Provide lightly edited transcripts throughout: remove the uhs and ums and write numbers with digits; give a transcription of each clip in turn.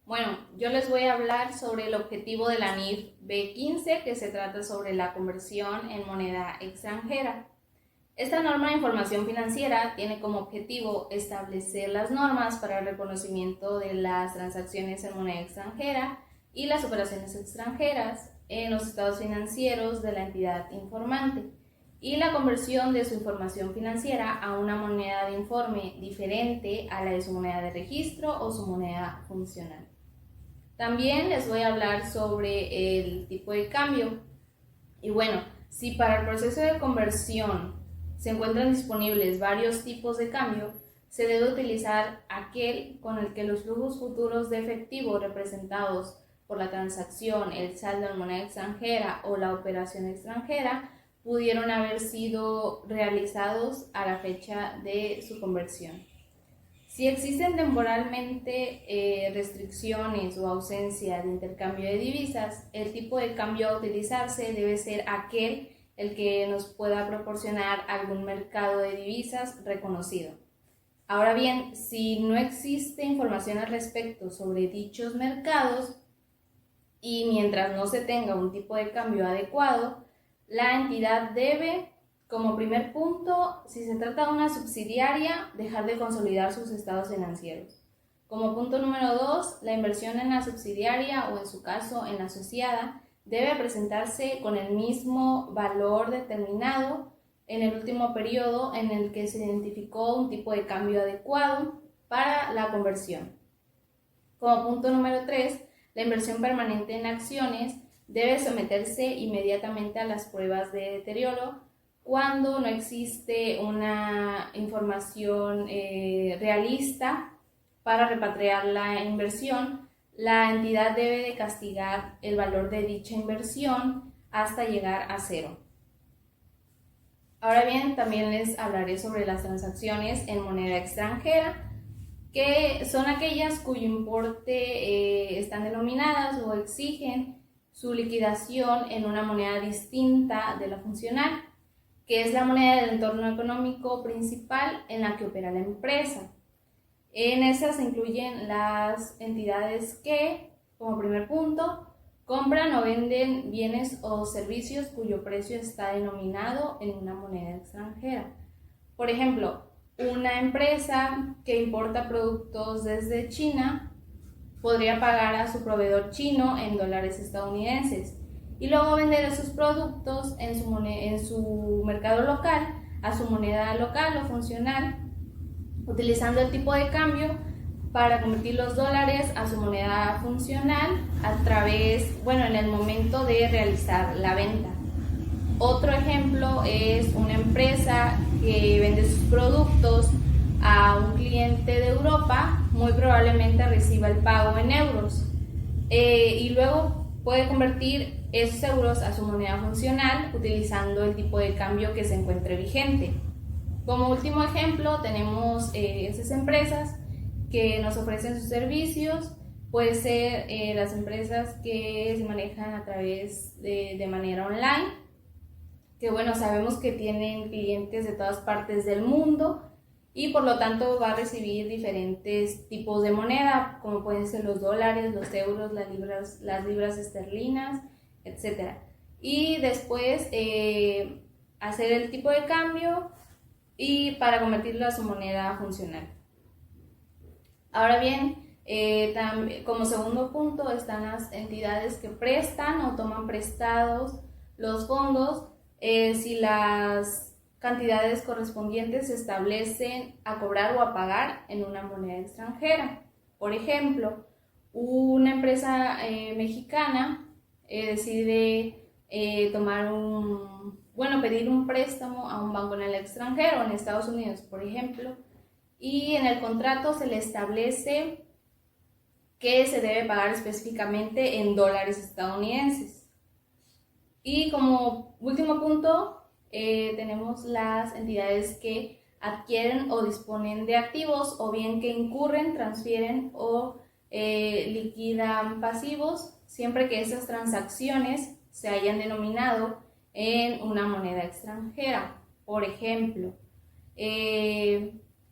Bueno, yo les voy a hablar sobre el objetivo de la NIF B15, que se trata sobre la conversión en moneda extranjera. Esta norma de información financiera tiene como objetivo establecer las normas para el reconocimiento de las transacciones en moneda extranjera y las operaciones extranjeras en los estados financieros de la entidad informante y la conversión de su información financiera a una moneda de informe diferente a la de su moneda de registro o su moneda funcional. También les voy a hablar sobre el tipo de cambio. Y bueno, si para el proceso de conversión se encuentran disponibles varios tipos de cambio, se debe utilizar aquel con el que los flujos futuros de efectivo representados por la transacción, el saldo en moneda extranjera o la operación extranjera pudieron haber sido realizados a la fecha de su conversión. Si existen temporalmente restricciones o ausencia de intercambio de divisas, el tipo de cambio a utilizarse debe ser aquel el que nos pueda proporcionar algún mercado de divisas reconocido. Ahora bien, si no existe información al respecto sobre dichos mercados y mientras no se tenga un tipo de cambio adecuado, la entidad debe, como primer punto, si se trata de una subsidiaria, dejar de consolidar sus estados financieros. Como punto número 2, la inversión en la subsidiaria o en su caso en la asociada debe presentarse con el mismo valor determinado en el último periodo en el que se identificó un tipo de cambio adecuado para la conversión. Como punto número 3, la inversión permanente en acciones debe someterse inmediatamente a las pruebas de deterioro cuando no existe una información realista para repatriar la inversión. La entidad debe de castigar el valor de dicha inversión hasta llegar a cero. Ahora bien, también les hablaré sobre las transacciones en moneda extranjera, que son aquellas cuyo importe están denominadas o exigen su liquidación en una moneda distinta de la funcional, que es la moneda del entorno económico principal en la que opera la empresa. En esas se incluyen las entidades que, como primer punto, compran o venden bienes o servicios cuyo precio está denominado en una moneda extranjera. Por ejemplo, una empresa que importa productos desde China podría pagar a su proveedor chino en dólares estadounidenses y luego vender esos productos en su mercado local a su moneda local o funcional, utilizando el tipo de cambio para convertir los dólares a su moneda funcional en el momento de realizar la venta. Otro ejemplo es una empresa que vende sus productos a un cliente de Europa, muy probablemente reciba el pago en euros y luego puede convertir esos euros a su moneda funcional utilizando el tipo de cambio que se encuentre vigente. Como último ejemplo tenemos esas empresas que nos ofrecen sus servicios. Puede ser las empresas que se manejan a través de manera online, que bueno, sabemos que tienen clientes de todas partes del mundo y por lo tanto va a recibir diferentes tipos de moneda, como pueden ser los dólares, los euros, las libras esterlinas, etc. Y después hacer el tipo de cambio y para convertirlo a su moneda funcional. Ahora bien, como segundo punto están las entidades que prestan o toman prestados los fondos si las cantidades correspondientes se establecen a cobrar o a pagar en una moneda extranjera. Por ejemplo, una empresa mexicana decide pedir un préstamo a un banco en el extranjero, en Estados Unidos, por ejemplo, y en el contrato se le establece que se debe pagar específicamente en dólares estadounidenses. Y como último punto, tenemos las entidades que adquieren o disponen de activos o bien que incurren, transfieren o liquidan pasivos, siempre que esas transacciones se hayan denominado en una moneda extranjera. Por ejemplo,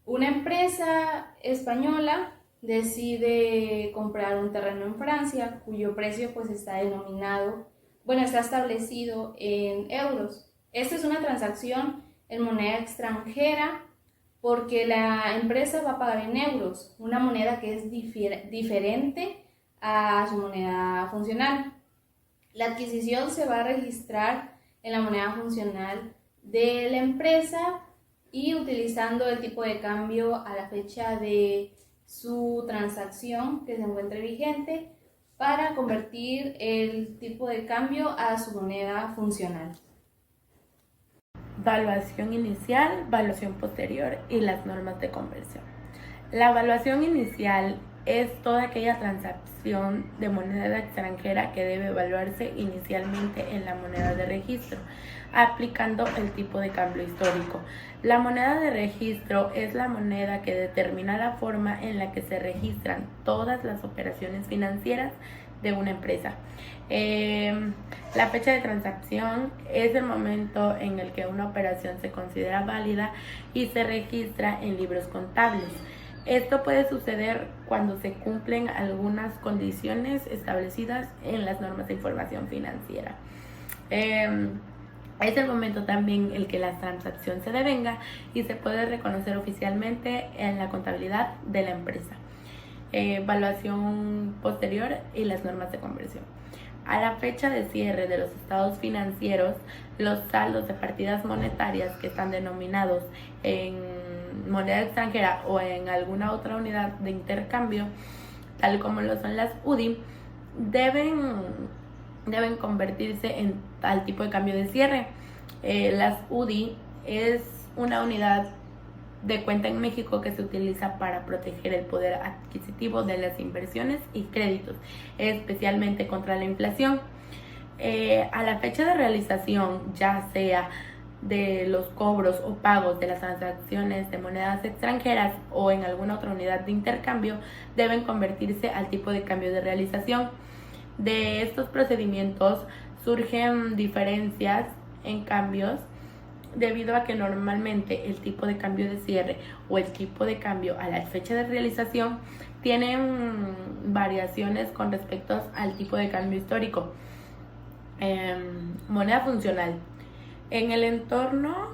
una empresa española decide comprar un terreno en Francia cuyo precio pues está está establecido en euros. Esta es una transacción en moneda extranjera porque la empresa va a pagar en euros, una moneda que es diferente a su moneda funcional. La adquisición se va a registrar en la moneda funcional de la empresa y utilizando el tipo de cambio a la fecha de su transacción que se encuentre vigente para convertir el tipo de cambio a su moneda funcional. Valuación inicial, valuación posterior y las normas de conversión. La valuación inicial es toda aquella transacción de moneda extranjera que debe evaluarse inicialmente en la moneda de registro, aplicando el tipo de cambio histórico. La moneda de registro es la moneda que determina la forma en la que se registran todas las operaciones financieras de una empresa. La fecha de transacción es el momento en el que una operación se considera válida y se registra en libros contables. Esto puede suceder cuando se cumplen algunas condiciones establecidas en las normas de información financiera. Es el momento también en el que la transacción se devenga y se puede reconocer oficialmente en la contabilidad de la empresa. Evaluación posterior y las normas de conversión. A la fecha de cierre de los estados financieros, los saldos de partidas monetarias que están denominados en moneda extranjera o en alguna otra unidad de intercambio, tal como lo son las UDI, deben convertirse en tal tipo de cambio de cierre. Las UDI es una unidad de cuenta en México que se utiliza para proteger el poder adquisitivo de las inversiones y créditos, especialmente contra la inflación. A la fecha de realización, ya sea de los cobros o pagos de las transacciones de monedas extranjeras o en alguna otra unidad de intercambio, deben convertirse al tipo de cambio de realización. De estos procedimientos surgen diferencias en cambios debido a que normalmente el tipo de cambio de cierre o el tipo de cambio a la fecha de realización tienen variaciones con respecto al tipo de cambio histórico. Moneda funcional. En el entorno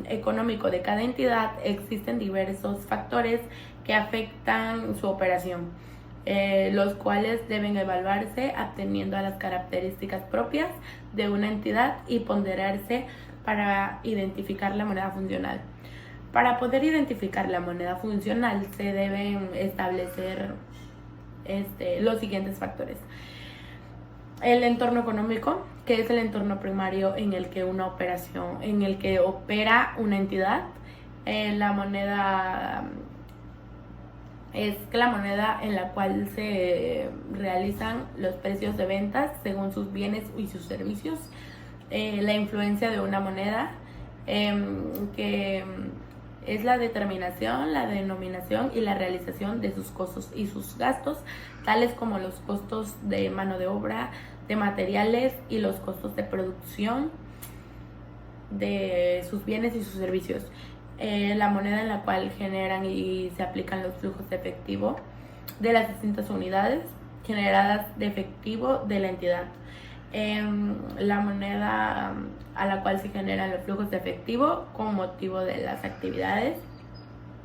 económico de cada entidad existen diversos factores que afectan su operación, los cuales deben evaluarse atendiendo a las características propias de una entidad y ponderarse para identificar la moneda funcional. Para poder identificar la moneda funcional se deben establecer los siguientes factores. El entorno económico, que es el entorno primario en el que opera una entidad. La moneda es la moneda en la cual se realizan los precios de ventas según sus bienes y sus servicios. La influencia de una moneda, que es la determinación, la denominación y la realización de sus costos y sus gastos, tales como los costos de mano de obra, de materiales y los costos de producción de sus bienes y sus servicios. La moneda en la cual generan y se aplican los flujos de efectivo de las distintas unidades generadas de efectivo de la entidad. La moneda a la cual se generan los flujos de efectivo con motivo de las actividades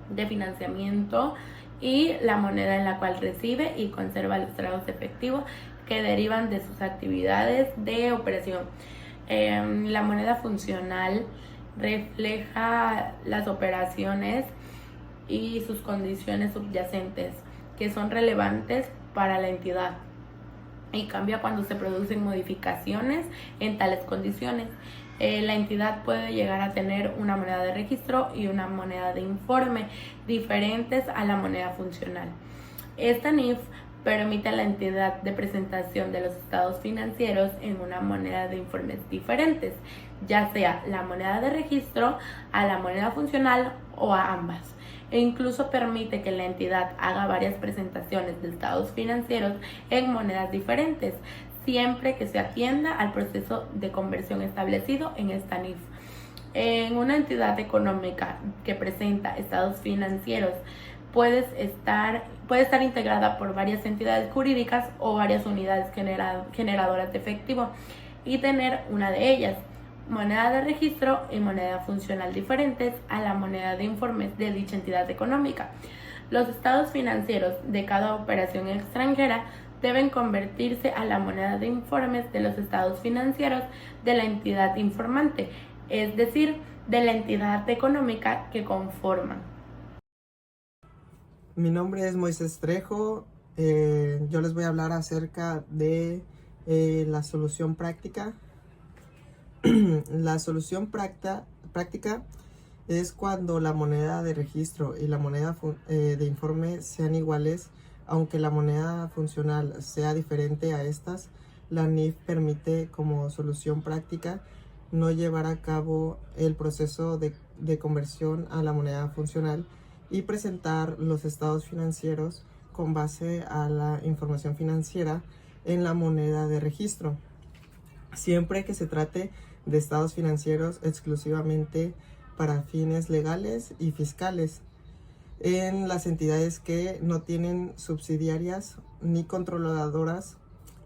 de financiamiento y la moneda en la cual recibe y conserva los tragos de efectivo que derivan de sus actividades de operación. La moneda funcional refleja las operaciones y sus condiciones subyacentes que son relevantes para la entidad y cambia cuando se producen modificaciones en tales condiciones. La entidad puede llegar a tener una moneda de registro y una moneda de informe diferentes a la moneda funcional. Esta NIF permite a la entidad de presentación de los estados financieros en una moneda de informes diferentes, ya sea la moneda de registro, a la moneda funcional o a ambas. E incluso permite que la entidad haga varias presentaciones de estados financieros en monedas diferentes, siempre que se atienda al proceso de conversión establecido en esta NIF. En una entidad económica que presenta estados financieros puede estar integrada por varias entidades jurídicas o varias unidades generadoras de efectivo y tener una de ellas, moneda de registro y moneda funcional diferentes a la moneda de informes de dicha entidad económica. Los estados financieros de cada operación extranjera deben convertirse a la moneda de informes de los estados financieros de la entidad informante, es decir, de la entidad económica que conforman. Mi nombre es Moisés Trejo. Yo les voy a hablar acerca de la solución práctica. La solución práctica es cuando la moneda de registro y la moneda de informe sean iguales, aunque la moneda funcional sea diferente a estas. La NIF permite como solución práctica no llevar a cabo el proceso de conversión a la moneda funcional y presentar los estados financieros con base a la información financiera en la moneda de registro, siempre que se trate de estados financieros exclusivamente para fines legales y fiscales, en las entidades que no tienen subsidiarias ni controladoras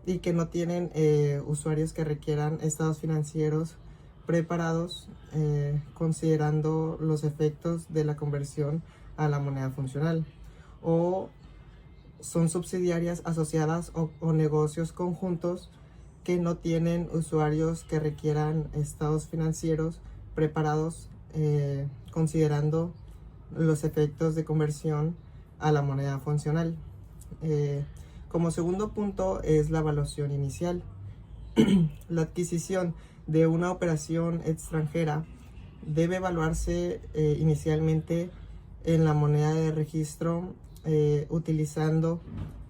y que no tienen usuarios que requieran estados financieros preparados, considerando los efectos de la conversión a la moneda funcional, o son subsidiarias asociadas o negocios conjuntos que no tienen usuarios que requieran estados financieros preparados, considerando los efectos de conversión a la moneda funcional. Como segundo punto es la evaluación inicial. La adquisición de una operación extranjera debe evaluarse inicialmente en la moneda de registro, utilizando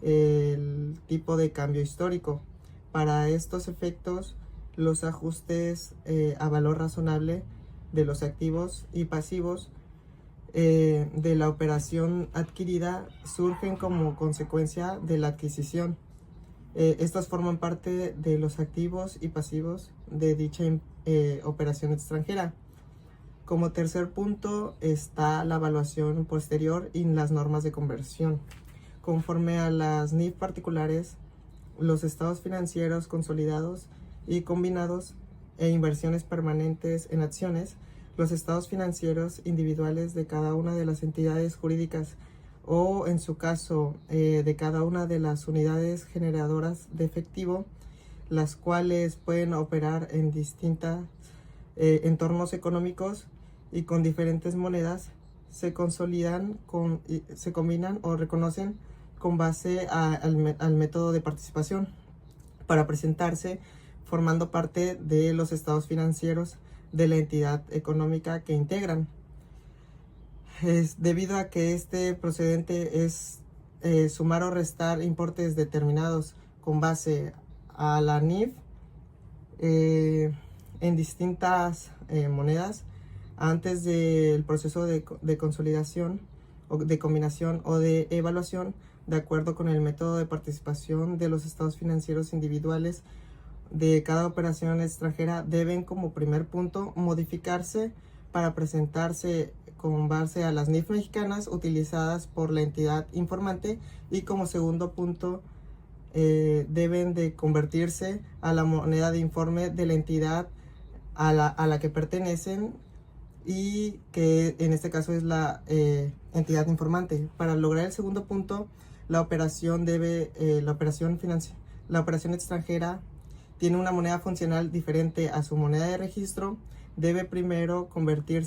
el tipo de cambio histórico. Para estos efectos, los ajustes a valor razonable de los activos y pasivos de la operación adquirida surgen como consecuencia de la adquisición. Estos forman parte de los activos y pasivos de dicha operación extranjera. Como tercer punto está la evaluación posterior y las normas de conversión. Conforme a las NIF particulares, los estados financieros consolidados y combinados e inversiones permanentes en acciones, los estados financieros individuales de cada una de las entidades jurídicas o, en su caso, de cada una de las unidades generadoras de efectivo, las cuales pueden operar en distintos entornos económicos y con diferentes monedas, se consolidan, se combinan o reconocen con base al método de participación para presentarse formando parte de los estados financieros de la entidad económica que integran. Debido a que este procedente es sumar o restar importes determinados con base a la NIF en distintas monedas antes del proceso de consolidación o de combinación o de evaluación, de acuerdo con el método de participación de los estados financieros individuales de cada operación extranjera, deben como primer punto modificarse para presentarse con base a las NIF mexicanas utilizadas por la entidad informante, y como segundo punto deben de convertirse a la moneda de informe de la entidad a la que pertenecen, y que en este caso es la entidad informante. Para lograr el segundo punto, la operación extranjera tiene una moneda funcional diferente a su moneda de registro. Debe primero convertir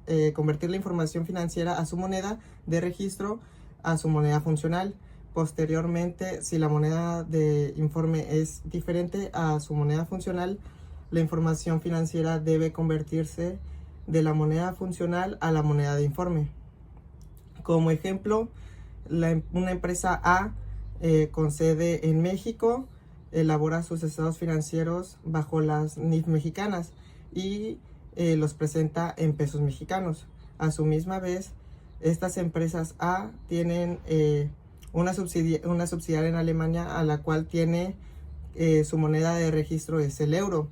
la información financiera a su moneda de registro a su moneda funcional. Posteriormente, si la moneda de informe es diferente a su moneda funcional, la información financiera debe convertirse de la moneda funcional a la moneda de informe. Como ejemplo, una empresa A con sede en México elabora sus estados financieros bajo las NIF mexicanas y los presenta en pesos mexicanos. A su misma vez, estas empresas A tienen una subsidiaria en Alemania, a la cual tiene su moneda de registro es el euro.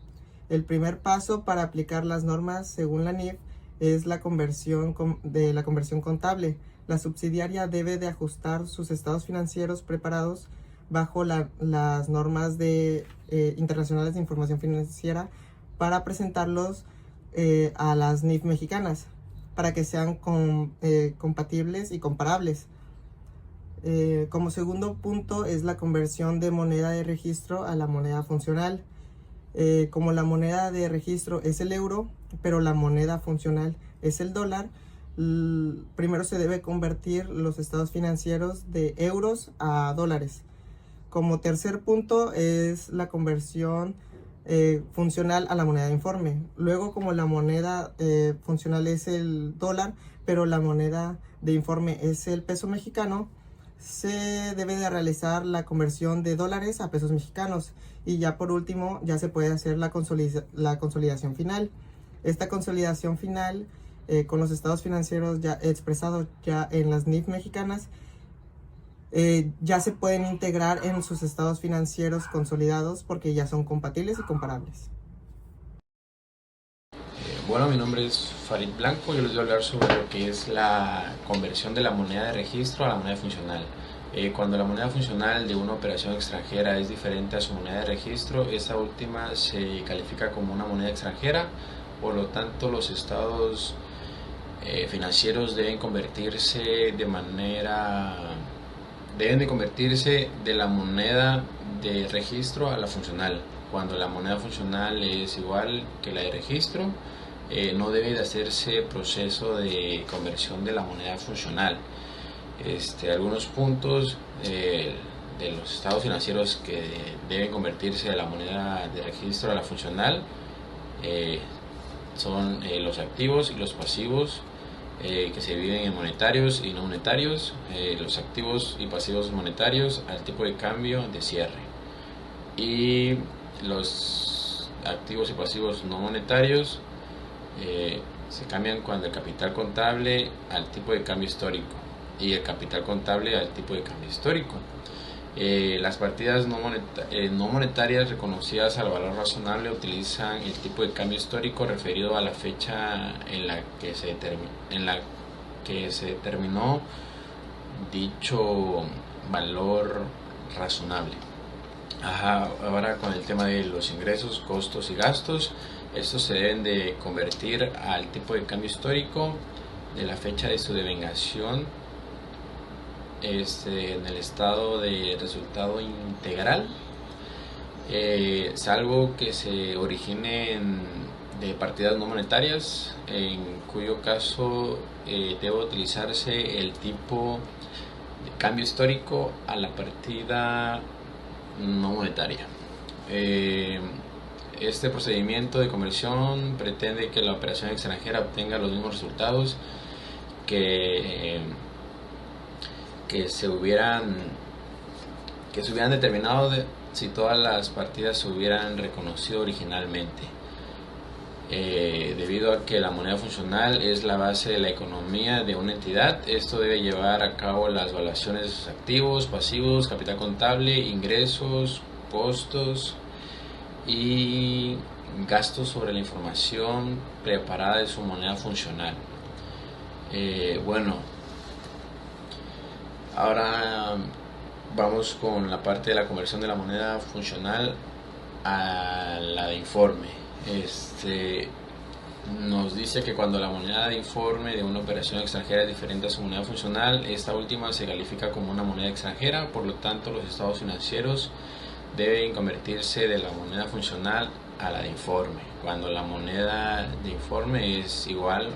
El primer paso para aplicar las normas según la NIF es la conversión contable. La subsidiaria debe de ajustar sus estados financieros preparados bajo las normas internacionales de información financiera para presentarlos a las NIF mexicanas para que sean compatibles y comparables. Como segundo punto es la conversión de moneda de registro a la moneda funcional. Como la moneda de registro es el euro, pero la moneda funcional es el dólar, primero se debe convertir los estados financieros de euros a dólares. Como tercer punto es la conversión funcional a la moneda de informe. Luego, como la moneda funcional es el dólar, pero la moneda de informe es el peso mexicano, se debe de realizar la conversión de dólares a pesos mexicanos. Y ya por último, ya se puede hacer la consolidación final. Esta consolidación final con los estados financieros ya expresados ya en las NIF mexicanas, ya se pueden integrar en sus estados financieros consolidados porque ya son compatibles y comparables. Bueno, mi nombre es Farid Blanco. Yo les voy a hablar sobre lo que es la conversión de la moneda de registro a la moneda funcional. Cuando la moneda funcional de una operación extranjera es diferente a su moneda de registro, esta última se califica como una moneda extranjera. Por lo tanto, los estados financieros deben convertirse de la moneda de registro a la funcional. Cuando la moneda funcional es igual que la de registro, no debe de hacerse proceso de conversión de la moneda funcional. Algunos puntos de los estados financieros que deben convertirse de la moneda de registro a la funcional son los activos y los pasivos que se dividen en monetarios y no monetarios, los activos y pasivos monetarios al tipo de cambio de cierre, y los activos y pasivos no monetarios se cambian cuando el capital contable al tipo de cambio histórico y el capital contable al tipo de cambio histórico. Las partidas no monetarias reconocidas al valor razonable utilizan el tipo de cambio histórico referido a la fecha en la que se determinó dicho valor razonable. Ahora con el tema de los ingresos, costos y gastos, estos se deben de convertir al tipo de cambio histórico de la fecha de su devengación en el estado de resultado integral, salvo que se originen de partidas no monetarias, en cuyo caso debe utilizarse el tipo de cambio histórico a la partida no monetaria. Este procedimiento de conversión pretende que la operación extranjera obtenga los mismos resultados que se hubieran determinado si todas las partidas se hubieran reconocido originalmente. Debido a que la moneda funcional es la base de la economía de una entidad, esto debe llevar a cabo las evaluaciones de sus activos, pasivos, capital contable, ingresos, costos y gastos sobre la información preparada de su moneda funcional. Ahora vamos con la parte de la conversión de la moneda funcional a la de informe. Nos dice que cuando la moneda de informe de una operación extranjera es diferente a su moneda funcional, esta última se califica como una moneda extranjera. Por lo tanto, los estados financieros deben convertirse de la moneda funcional a la de informe, cuando la moneda de informe es igual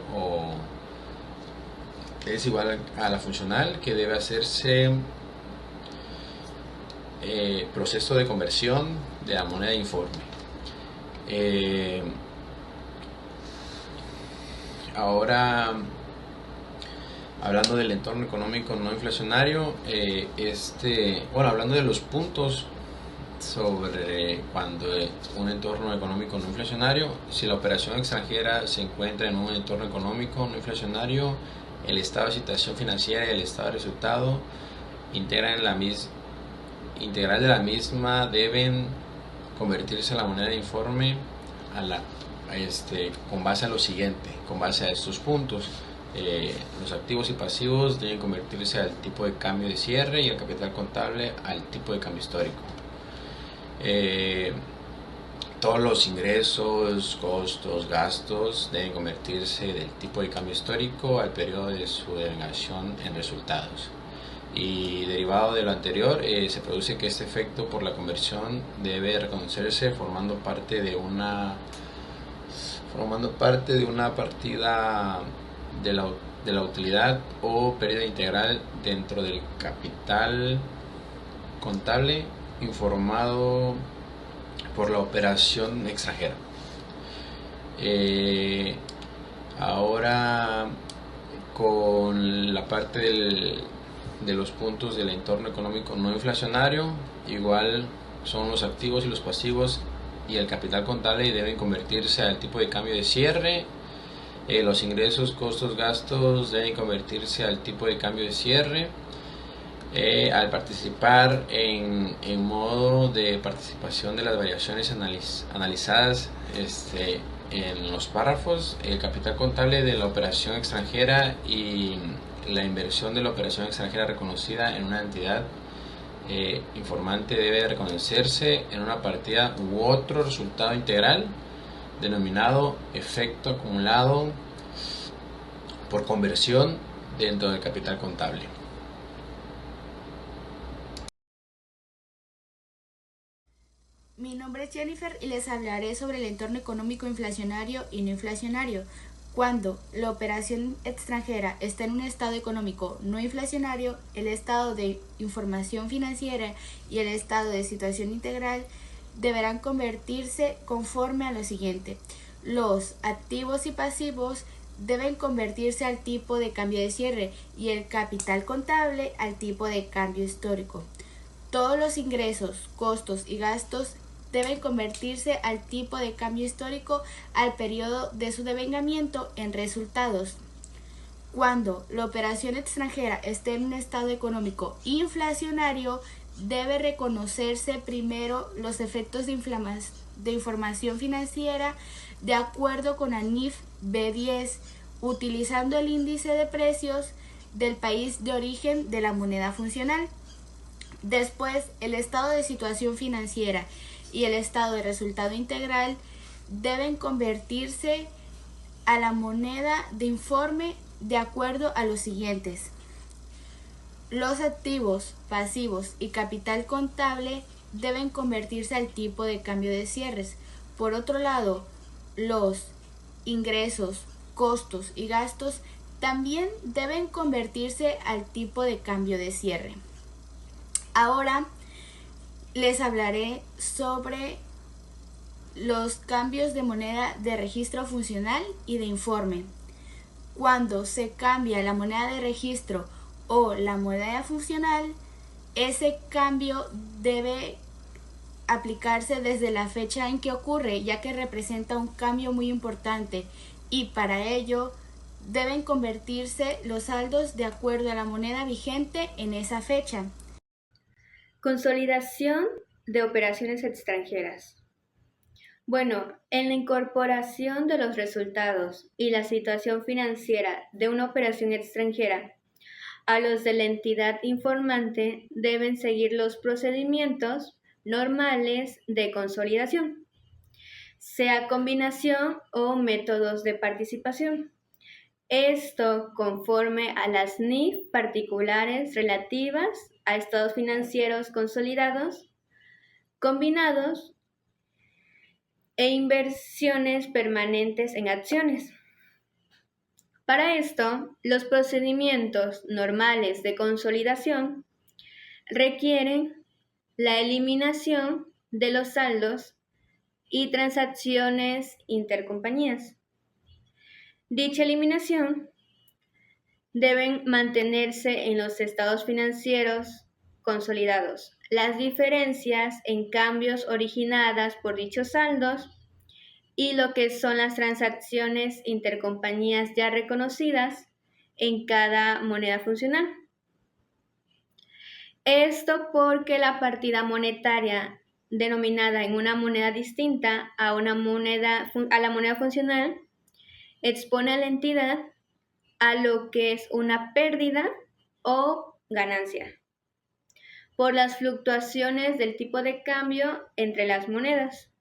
a la funcional, que debe hacerse proceso de conversión de la moneda de informe. Ahora, hablando del entorno económico no inflacionario, hablando de los puntos sobre cuando un entorno económico no inflacionario, si la operación extranjera se encuentra en un entorno económico no inflacionario, el estado de situación financiera y el estado de resultado integral de la misma deben convertirse en la moneda de informe con base a lo siguiente, con base a estos puntos. Los activos y pasivos deben convertirse al tipo de cambio de cierre y el capital contable al tipo de cambio histórico. Todos los ingresos, costos, gastos deben convertirse del tipo de cambio histórico al periodo de su devengación en resultados. Y derivado de lo anterior, se produce que este efecto por la conversión debe reconocerse formando parte de una partida de la utilidad o pérdida integral dentro del capital contable informado por la operación extranjera. Ahora, con la parte de los puntos del entorno económico no inflacionario, igual son los activos y los pasivos y el capital contable deben convertirse al tipo de cambio de cierre. Los ingresos, costos, gastos deben convertirse al tipo de cambio de cierre. Al participar en modo de participación de las variaciones analizadas en los párrafos, el capital contable de la operación extranjera y la inversión de la operación extranjera reconocida en una entidad informante debe reconocerse en una partida u otro resultado integral denominado efecto acumulado por conversión dentro del capital contable. Mi nombre es Jennifer y les hablaré sobre el entorno económico inflacionario y no inflacionario. Cuando la operación extranjera está en un estado económico no inflacionario, el estado de información financiera y el estado de situación integral deberán convertirse conforme a lo siguiente. Los activos y pasivos deben convertirse al tipo de cambio de cierre y el capital contable al tipo de cambio histórico. Todos los ingresos, costos y gastos deben convertirse al tipo de cambio histórico al periodo de su devengamiento en resultados. Cuando la operación extranjera esté en un estado económico inflacionario, debe reconocerse primero los efectos de información financiera de acuerdo con ANIF B10, utilizando el índice de precios del país de origen de la moneda funcional. Después, el estado de situación financiera y el estado de resultado integral deben convertirse a la moneda de informe de acuerdo a los siguientes. Los activos, pasivos y capital contable deben convertirse al tipo de cambio de cierres. Por otro lado, los ingresos, costos y gastos también deben convertirse al tipo de cambio de cierre. Ahora les hablaré sobre los cambios de moneda de registro funcional y de informe. Cuando se cambia la moneda de registro o la moneda funcional, ese cambio debe aplicarse desde la fecha en que ocurre, ya que representa un cambio muy importante, y para ello deben convertirse los saldos de acuerdo a la moneda vigente en esa fecha. Consolidación de operaciones extranjeras. Bueno, en la incorporación de los resultados y la situación financiera de una operación extranjera a los de la entidad informante deben seguir los procedimientos normales de consolidación, sea combinación o métodos de participación. Esto conforme a las NIF particulares relativas a estados financieros consolidados, combinados e inversiones permanentes en acciones. Para esto, los procedimientos normales de consolidación requieren la eliminación de los saldos y transacciones intercompañías. Dicha eliminación deben mantenerse en los estados financieros consolidados las diferencias en cambios originadas por dichos saldos y lo que son las transacciones intercompañías ya reconocidas en cada moneda funcional. Esto porque la partida monetaria denominada en una moneda distinta a la moneda funcional expone a la entidad a lo que es una pérdida o ganancia por las fluctuaciones del tipo de cambio entre las monedas.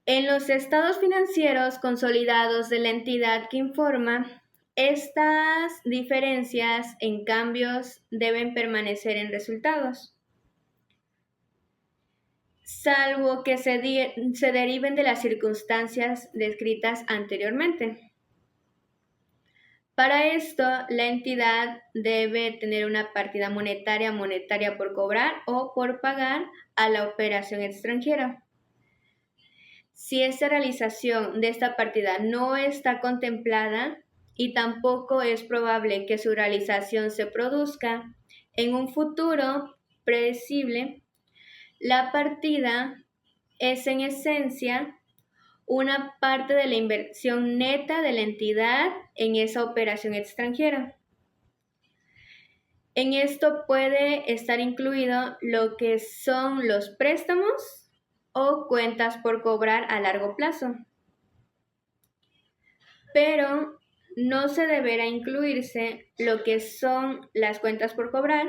En los estados financieros consolidados de la entidad que informa, estas diferencias en cambios deben permanecer en resultados, salvo que se deriven de las circunstancias descritas anteriormente. Para esto, la entidad debe tener una partida monetaria por cobrar o por pagar a la operación extranjera. Si esta realización de esta partida no está contemplada y tampoco es probable que su realización se produzca en un futuro predecible, la partida es en esencia una parte de la inversión neta de la entidad en esa operación extranjera. En esto puede estar incluido lo que son los préstamos o cuentas por cobrar a largo plazo. Pero no se deberá incluirse lo que son las cuentas por cobrar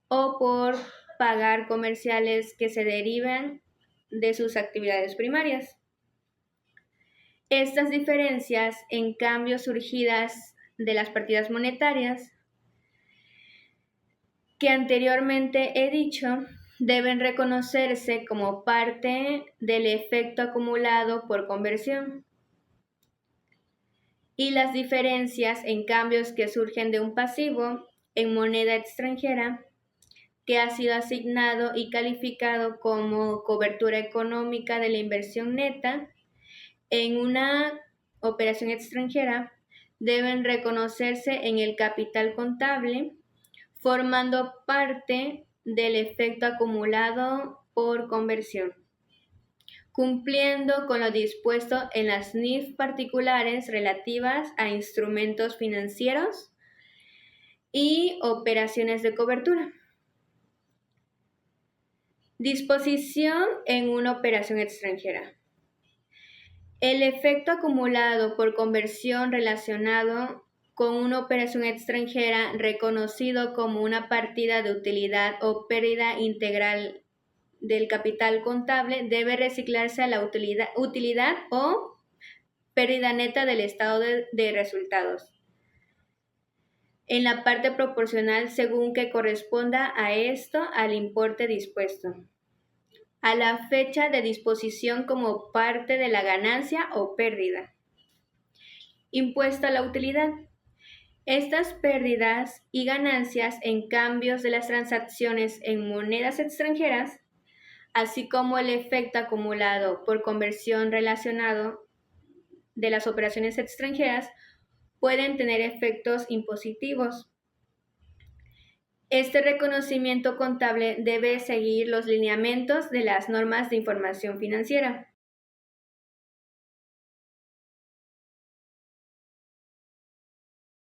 o por pagar comerciales que se derivan de sus actividades primarias. Estas diferencias en cambio surgidas de las partidas monetarias que anteriormente he dicho deben reconocerse como parte del efecto acumulado por conversión. Y las diferencias en cambios que surgen de un pasivo en moneda extranjera que ha sido asignado y calificado como cobertura económica de la inversión neta en una operación extranjera deben reconocerse en el capital contable, formando parte del efecto acumulado por conversión, cumpliendo con lo dispuesto en las NIF particulares relativas a instrumentos financieros y operaciones de cobertura. Disposición en una operación extranjera. El efecto acumulado por conversión relacionado con una operación extranjera reconocido como una partida de utilidad o pérdida integral del capital contable debe reciclarse a la utilidad o pérdida neta del estado de resultados en la parte proporcional según que corresponda a esto al importe dispuesto a la fecha de disposición como parte de la ganancia o pérdida. Impuesto a la utilidad. Estas pérdidas y ganancias en cambios de las transacciones en monedas extranjeras, así como el efecto acumulado por conversión relacionado de las operaciones extranjeras, pueden tener efectos impositivos. Este reconocimiento contable debe seguir los lineamientos de las normas de información financiera.